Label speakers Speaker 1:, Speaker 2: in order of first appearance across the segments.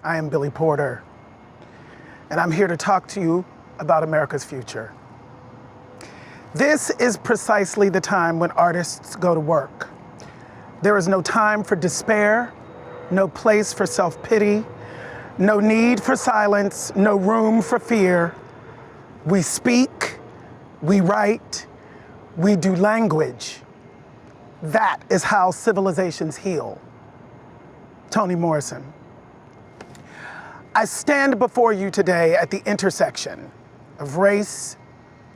Speaker 1: I am Billy Porter, and I'm here to talk to you about America's future. This is precisely the time when artists go to work. There is no time for despair, no place for self-pity, no need for silence, no room for fear. We speak, we write, we do language. That is how civilizations heal. Toni Morison. I stand before you today at the intersection of race,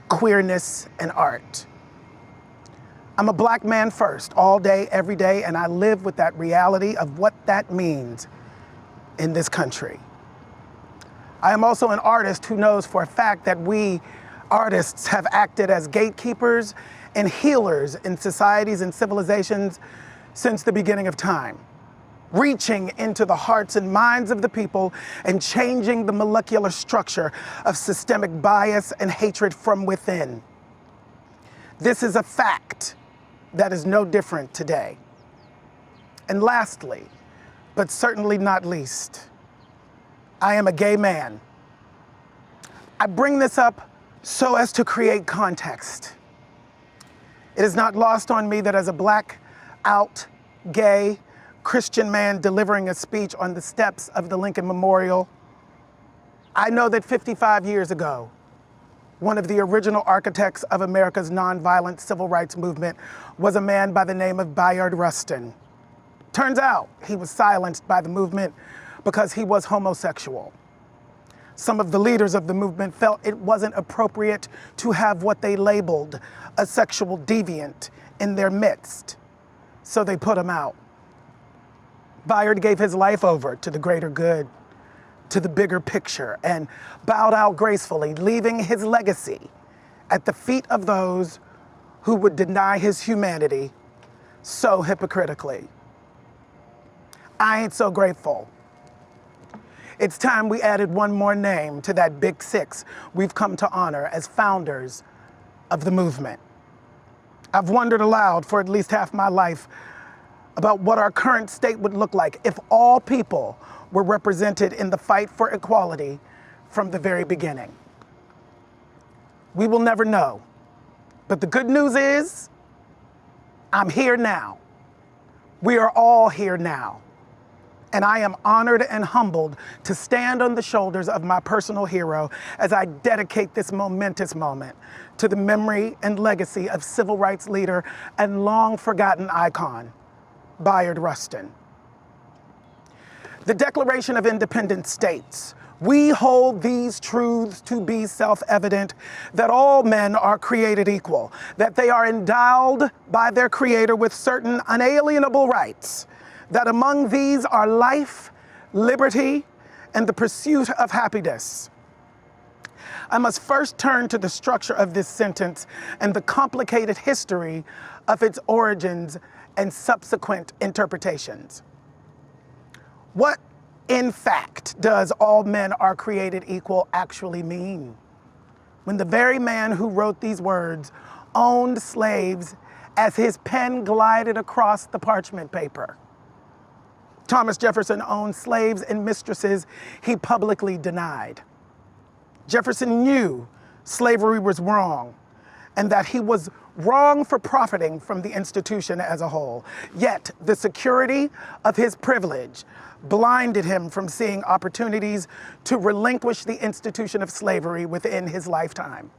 Speaker 1: queerness, and art. I'm a Black man first, all day, every day, and I live with that reality of what that means in this country. I am also an artist who knows for a fact that we artists have acted as gatekeepers and healers in societies and civilizations since the beginning of time, reaching into the hearts and minds of the people and changing the molecular structure of systemic bias and hatred from within. This is a fact that is no different today. And lastly, but certainly not least, I am a gay man. I bring this up so as to create context. It is not lost on me that as a Black, out, gay, Christian man delivering a speech on the steps of the Lincoln Memorial, I know that 55 years ago, one of the original architects of America's nonviolent civil rights movement was a man by the name of Bayard Rustin. Turns out he was silenced by the movement because he was homosexual. Some of the leaders of the movement felt it wasn't appropriate to have what they labeled a sexual deviant in their midst, so they put him out. Bayard gave his life over to the greater good, to the bigger picture, and bowed out gracefully, leaving his legacy at the feet of those who would deny his humanity so hypocritically. I ain't so grateful. It's time we added one more name to that big six we've come to honor as founders of the movement. I've wondered aloud for at least half my life about what our current state would look like if all people were represented in the fight for equality from the very beginning. We will never know, but the good news is, I'm here now. We are all here now. And I am honored and humbled to stand on the shoulders of my personal hero as I dedicate this momentous moment to the memory and legacy of civil rights leader and long forgotten icon, Bayard Rustin. The Declaration of Independence states, "We hold these truths to be self-evident, that all men are created equal, that they are endowed by their Creator with certain unalienable rights, that among these are life, liberty, and the pursuit of happiness." I must first turn to the structure of this sentence and the complicated history of its origins and subsequent interpretations. What, in fact, does "all men are created equal" actually mean, when the very man who wrote these words owned slaves as his pen glided across the parchment paper? Thomas Jefferson owned slaves and mistresses he publicly denied. Jefferson knew slavery was wrong and that he was wrong for profiting from the institution as a whole. Yet the security of his privilege blinded him from seeing opportunities to relinquish the institution of slavery within his lifetime.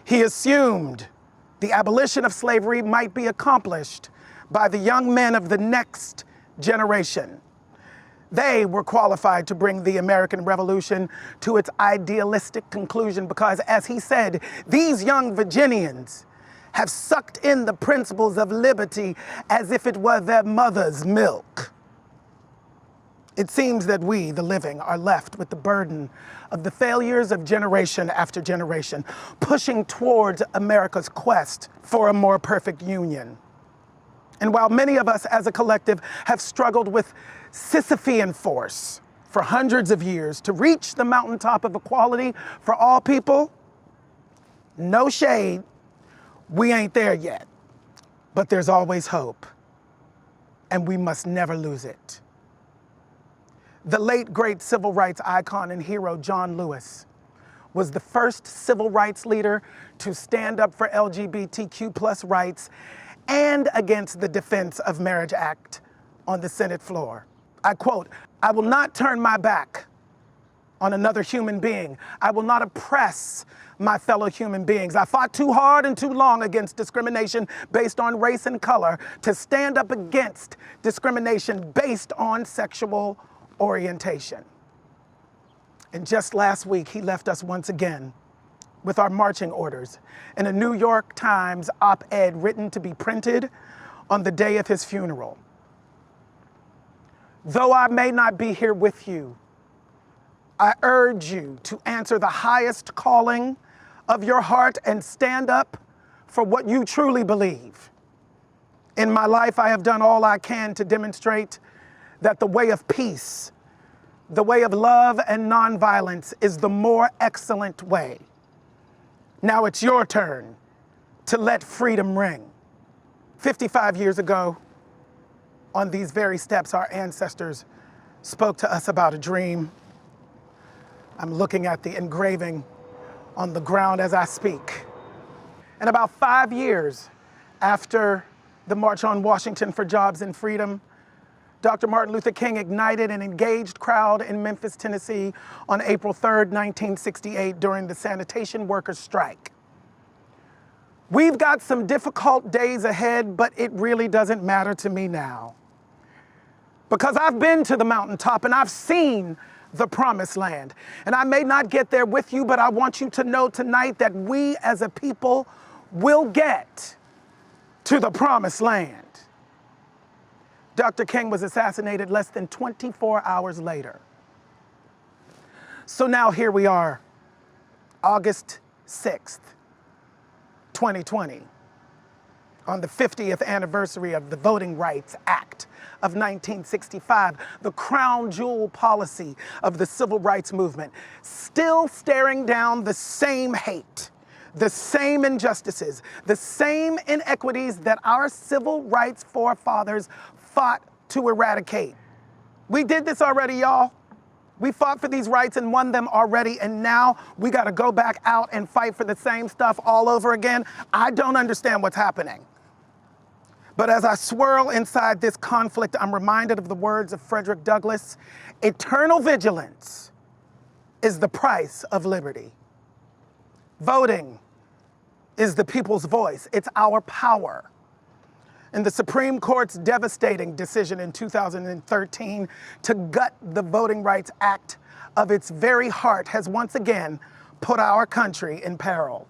Speaker 1: He assumed the abolition of slavery might be accomplished by the young men of the next generation. They were qualified to bring the American Revolution to its idealistic conclusion because, as he said, these young Virginians have sucked in the principles of liberty as if it were their mother's milk. It seems that we, the living, are left with the burden of the failures of generation after generation, pushing towards America's quest for a more perfect union. And while many of us as a collective have struggled with Sisyphean force for hundreds of years to reach the mountaintop of equality for all people, no shade, we ain't there yet. But there's always hope, and we must never lose it. The late, great civil rights icon and hero John Lewis was the first civil rights leader to stand up for LGBTQ plus rights and against the Defense of Marriage Act on the Senate floor. I quote, "I will not turn my back on another human being. I will not oppress my fellow human beings. I fought too hard and too long against discrimination based on race and color to stand up against discrimination based on sexual orientation." And just last week, he left us once again with our marching orders in a New York Times op-ed written to be printed on the day of his funeral. "Though I may not be here with you, I urge you to answer the highest calling of your heart and stand up for what you truly believe. In my life, I have done all I can to demonstrate that the way of peace, the way of love and nonviolence is the more excellent way. Now it's your turn to let freedom ring." 55 years ago, on these very steps, our ancestors spoke to us about a dream. I'm looking at the engraving on the ground as I speak. And about 5 years after the March on Washington for Jobs and Freedom, Dr. Martin Luther King ignited an engaged crowd in Memphis, Tennessee on April 3rd, 1968 during the sanitation workers' strike. We've got some difficult days ahead, but it really doesn't matter to me now. Because I've been to the mountaintop and I've seen the promised land. And I may not get there with you, but I want you to know tonight that we as a people will get to the promised land. Dr. King was assassinated less than 24 hours later. So now here we are, August 6th, 2020, on the 50th anniversary of the Voting Rights Act of 1965, the crown jewel policy of the civil rights movement, still staring down the same hate, the same injustices, the same inequities that our civil rights forefathers fought to eradicate. We did this already, y'all. We fought for these rights and won them already, and now we gotta go back out and fight for the same stuff all over again. I don't understand what's happening. But as I swirl inside this conflict, I'm reminded of the words of Frederick Douglass: "Eternal vigilance is the price of liberty." Voting is the people's voice. It's our power. And the Supreme Court's devastating decision in 2013 to gut the Voting Rights Act of its very heart has once again put our country in peril.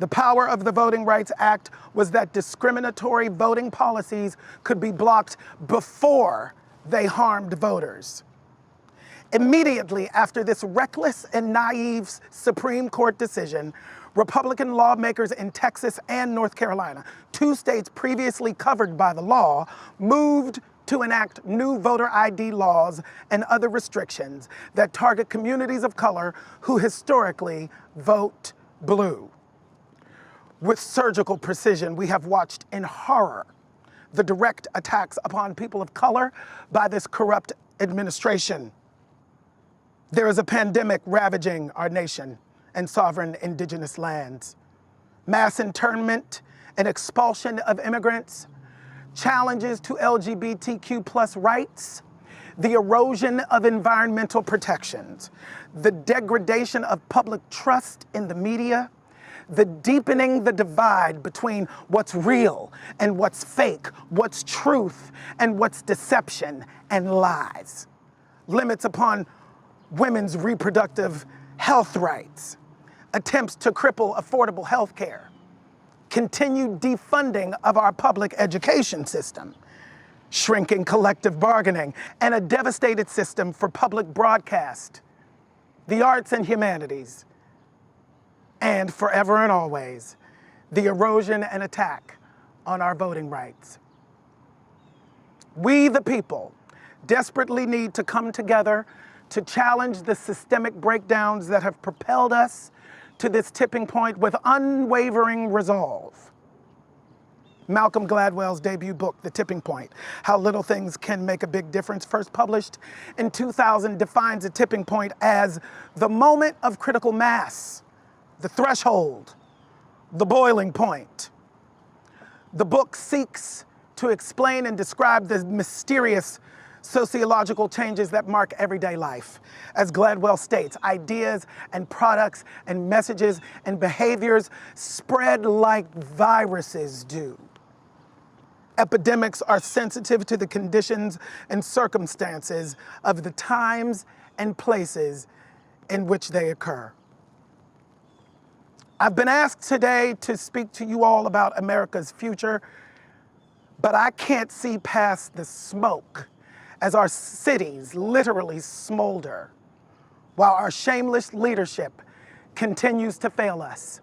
Speaker 1: The power of the Voting Rights Act was that discriminatory voting policies could be blocked before they harmed voters. Immediately after this reckless and naive Supreme Court decision, Republican lawmakers in Texas and North Carolina, 2 states previously covered by the law, moved to enact new voter ID laws and other restrictions that target communities of color who historically vote blue. With surgical precision, we have watched in horror the direct attacks upon people of color by this corrupt administration. There is a pandemic ravaging our nation and sovereign indigenous lands. Mass internment and expulsion of immigrants, challenges to LGBTQ plus rights, the erosion of environmental protections, the degradation of public trust in the media, the deepening the divide between what's real and what's fake, what's truth and what's deception and lies, limits upon women's reproductive health rights, attempts to cripple affordable health care, continued defunding of our public education system, shrinking collective bargaining, and a devastated system for public broadcast, the arts and humanities, and forever and always, the erosion and attack on our voting rights. We, the people, desperately need to come together to challenge the systemic breakdowns that have propelled us to this tipping point with unwavering resolve. Malcolm Gladwell's debut book, The Tipping Point, How Little Things Can Make a Big Difference, first published in 2000, defines a tipping point as the moment of critical mass, the threshold, the boiling point. The book seeks to explain and describe the mysterious sociological changes that mark everyday life. As Gladwell states, ideas and products and messages and behaviors spread like viruses do. Epidemics are sensitive to the conditions and circumstances of the times and places in which they occur. I've been asked today to speak to you all about America's future, but I can't see past the smoke as our cities literally smolder while our shameless leadership continues to fail us.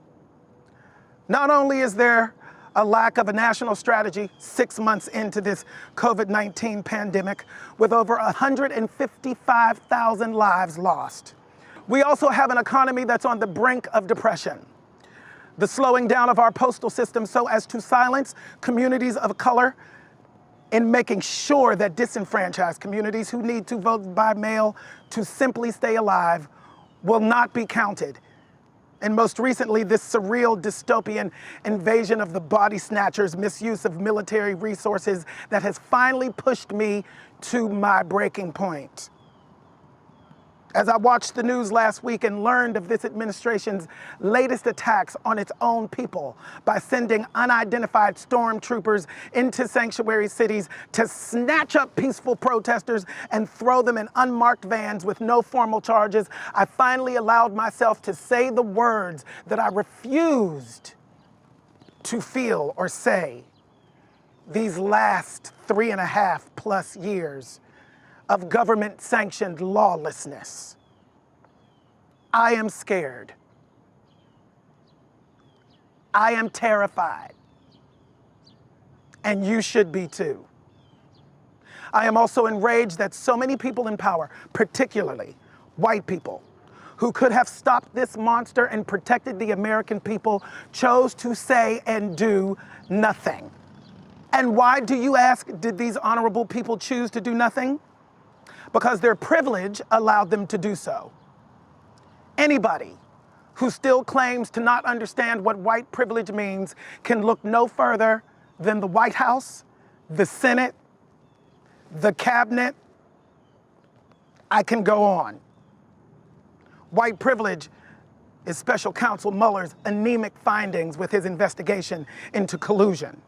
Speaker 1: Not only is there a lack of a national strategy 6 months into this COVID-19 pandemic with over 155,000 lives lost, we also have an economy that's on the brink of depression. The slowing down of our postal system so as to silence communities of color in making sure that disenfranchised communities who need to vote by mail to simply stay alive will not be counted. And most recently, this surreal dystopian invasion of the body snatchers' misuse of military resources that has finally pushed me to my breaking point. As I watched the news last week and learned of this administration's latest attacks on its own people by sending unidentified stormtroopers into sanctuary cities to snatch up peaceful protesters and throw them in unmarked vans with no formal charges, I finally allowed myself to say the words that I refused to feel or say these last 3.5+ years of government-sanctioned lawlessness. I am scared. I am terrified. And you should be too. I am also enraged that so many people in power, particularly white people, who could have stopped this monster and protected the American people, chose to say and do nothing. And why, do you ask, did these honorable people choose to do nothing? Because their privilege allowed them to do so. Anybody who still claims to not understand what white privilege means can look no further than the White House, the Senate, the cabinet. I can go on. White privilege is Special Counsel Mueller's anemic findings with his investigation into collusion,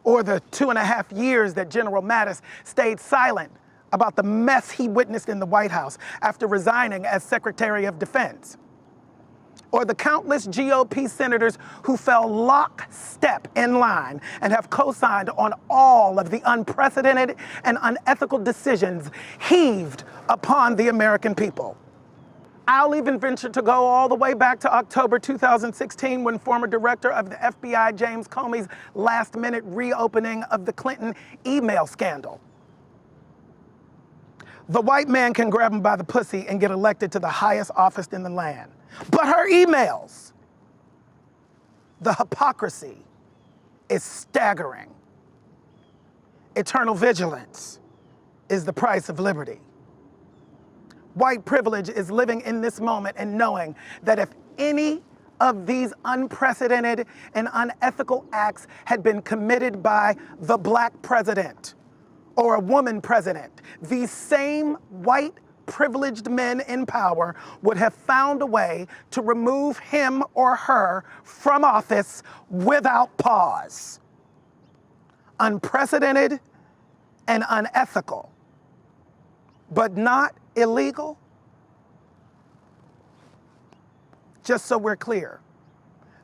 Speaker 1: or the 2.5 years that General Mattis stayed silent about the mess he witnessed in the White House after resigning as Secretary of Defense, or the countless GOP senators who fell lockstep in line and have co-signed on all of the unprecedented and unethical decisions heaved upon the American people. I'll even venture to go all the way back to October 2016 when former director of the FBI, James Comey's last-minute reopening of the Clinton email scandal. The white man can grab him by the pussy and get elected to the highest office in the land. But her emails, the hypocrisy is staggering. Eternal vigilance is the price of liberty. White privilege is living in this moment and knowing that if any of these unprecedented and unethical acts had been committed by the black president or a woman president, these same white privileged men in power would have found a way to remove him or her from office without pause. Unprecedented and unethical, but not illegal. Just so we're clear,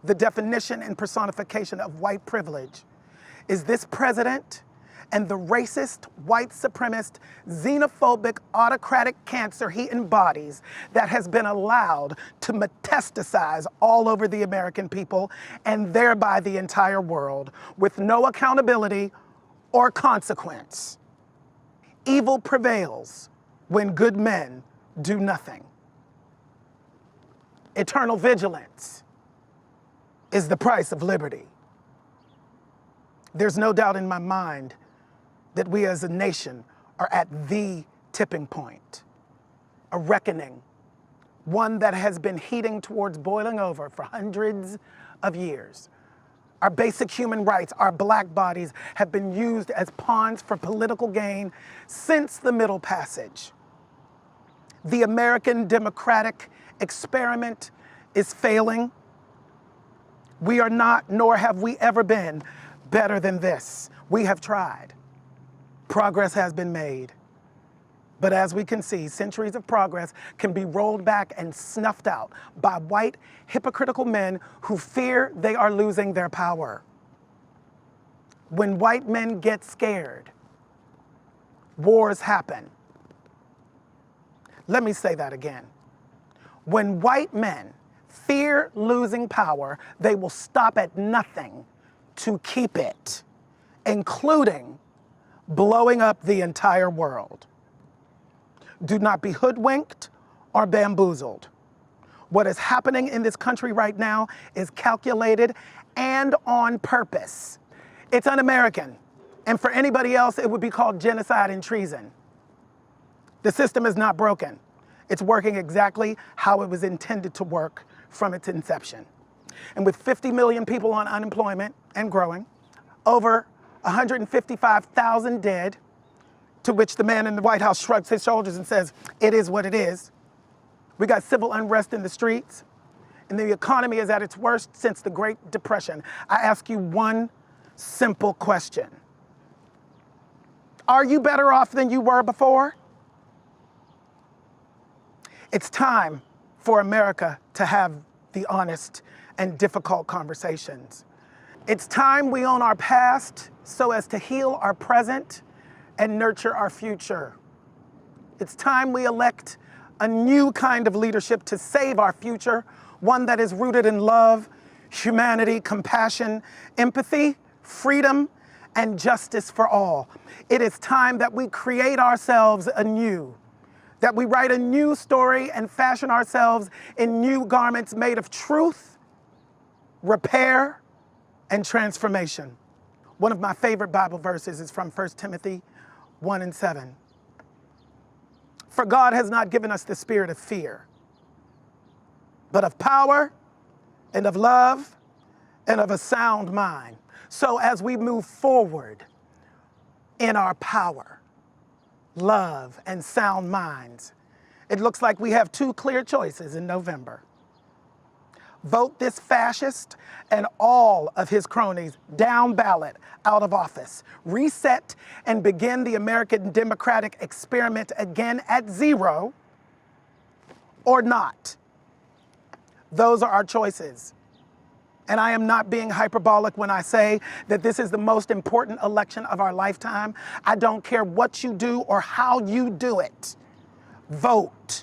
Speaker 1: the definition and personification of white privilege is this president and the racist, white supremacist, xenophobic, autocratic cancer he embodies that has been allowed to metastasize all over the American people and thereby the entire world with no accountability or consequence. Evil prevails when good men do nothing. Eternal vigilance is the price of liberty. There's no doubt in my mind that we as a nation are at the tipping point, a reckoning, one that has been heating towards boiling over for hundreds of years. Our basic human rights, our black bodies, have been used as pawns for political gain since the Middle Passage. The American democratic experiment is failing. We are not, nor have we ever been, better than this. We have tried. Progress has been made. But as we can see, centuries of progress can be rolled back and snuffed out by white, hypocritical men who fear they are losing their power. When white men get scared, wars happen. Let me say that again. When white men fear losing power, they will stop at nothing to keep it, including blowing up the entire world. Do not be hoodwinked or bamboozled. What is happening in this country right now is calculated and on purpose. It's un-American, and for anybody else, it would be called genocide and treason. The system is not broken. It's working exactly how it was intended to work from its inception. And with 50 million people on unemployment and growing, over 155,000 dead, to which the man in the White House shrugs his shoulders and says, it is what it is. We got civil unrest in the streets, and the economy is at its worst since the Great Depression. I ask you one simple question. Are you better off than you were before? It's time for America to have the honest and difficult conversations. It's time we own our past so as to heal our present and nurture our future. It's time we elect a new kind of leadership to save our future, one that is rooted in love, humanity, compassion, empathy, freedom, and justice for all. It is time that we create ourselves anew, that we write a new story and fashion ourselves in new garments made of truth, repair, and transformation. One of my favorite Bible verses is from 1 Timothy 1:7. For God has not given us the spirit of fear, but of power and of love and of a sound mind. So as we move forward in our power, love, and sound minds, it looks like we have two clear choices in November. Vote this fascist and all of his cronies down ballot out of office. Reset and begin the American democratic experiment again at zero, or not. Those are our choices. And I am not being hyperbolic when I say that this is the most important election of our lifetime. I don't care what you do or how you do it. Vote.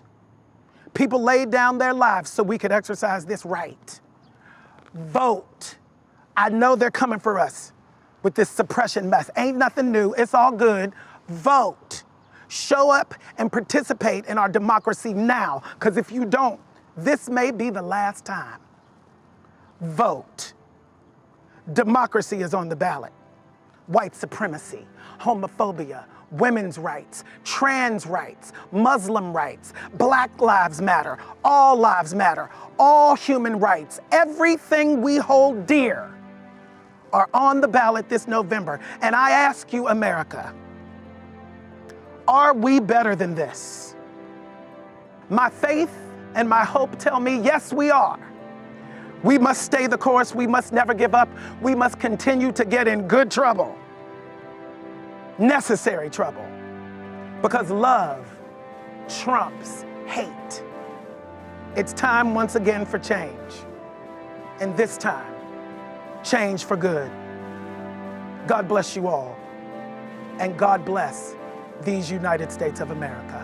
Speaker 1: People laid down their lives so we could exercise this right. Vote. I know they're coming for us with this suppression mess. Ain't nothing new. It's all good. Vote. Show up and participate in our democracy now, because if you don't, this may be the last time. Vote. Democracy is on the ballot. White supremacy, homophobia, women's rights, trans rights, Muslim rights, Black Lives Matter, all lives matter, all human rights, everything we hold dear are on the ballot this November. And I ask you, America, are we better than this? My faith and my hope tell me, yes, we are. We must stay the course. We must never give up. We must continue to get in good trouble, necessary trouble, because love trumps hate. It's time once again for change, and this time, change for good. God bless you all, and God bless these United States of America.